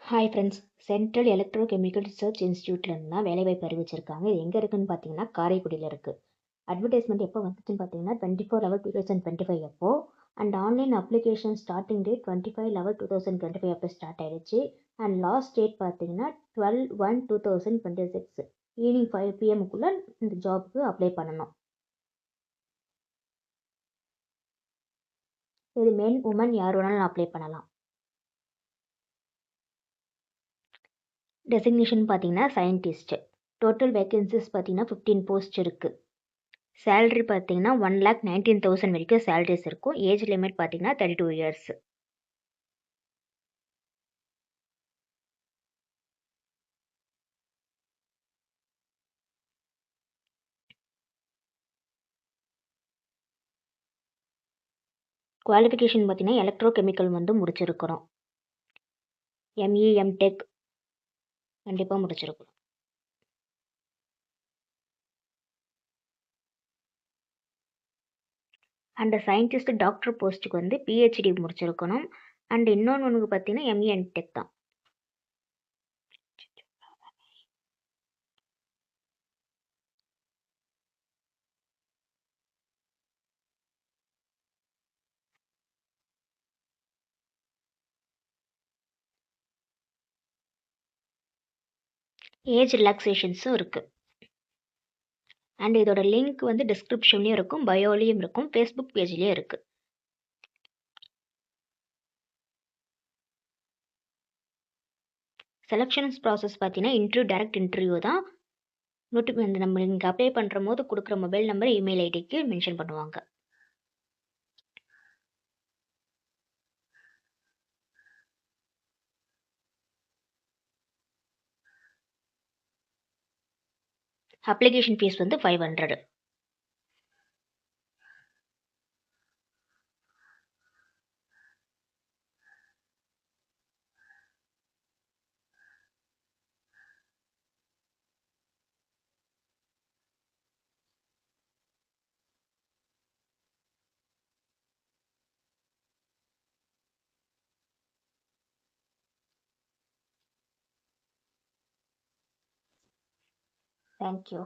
Hi friends. Central electrochemical research இன்ஸ்டியூட்லேருந்து தான் வேலைவாய்ப்பு அறிவிச்சிருக்காங்க. இது எங்கே இருக்குன்னு பார்த்தீங்கன்னா காரைக்குடியில் இருக்குது. அட்வர்டைஸ்மெண்ட் எப்போ வந்துச்சுன்னு பார்த்தீங்கன்னா 24/11/2025 அப்போ. And online application starting date 25/11/2025 அப்போ ஸ்டார்ட் ஆயிடுச்சு. அண்ட் லாஸ்ட் டேட் பார்த்தீங்கன்னா 12/1/2026 ஈவினிங் 5 PM இந்த ஜாபுக்கு அப்ளை பண்ணணும். இது மென் உமன் யார் வேணாலும் அப்ளை பண்ணலாம். டெசிக்னேஷன் பார்த்தீங்கன்னா சயின்டிஸ்ட். டோட்டல் வேகன்சிஸ் பார்த்தீங்கன்னா 15 போஸ்ட் இருக்குது. சேலரி பார்த்தீங்கன்னா 1,19,000 வரைக்கும் சேலரிஸ் இருக்கும். ஏஜ் லிமிட் பார்த்தீங்கன்னா 32 இயர்ஸ். குவாலிஃபிகேஷன் பார்த்தீங்கன்னா எலக்ட்ரோகெமிக்கல் முடிச்சிருக்கிறோம். எம்இ எம்டெக் கண்டிப்பாக முடிச்சிருக்கணும். அண்ட் சயின்டிஸ்ட் டாக்டர் போஸ்ட்டுக்கு பிஹெச்டி முடிச்சிருக்கணும். அண்ட் இன்னொன்று பார்த்தீங்கன்னா எம்இ எம்டெக் தான். ஏஜ் ரிலாக்ஸேஷன்ஸும் இருக்குது. அண்ட் இதோட லிங்க் டிஸ்கிரிப்ஷன்லேயும் இருக்கும், பயோலையும் இருக்கும், ஃபேஸ்புக் பேஜ்லேயும் இருக்குது. செலெக்ஷன்ஸ் ப்ராசஸ் பார்த்தீங்கன்னா டைரக்ட் இன்டர்வியூ தான். நம்ம இங்கே அப்ளை பண்ணுற போது கொடுக்குற மொபைல் நம்பர் இமெயில் ஐடிக்கு மென்ஷன் பண்ணுவாங்க. Application fees 500. Thank you.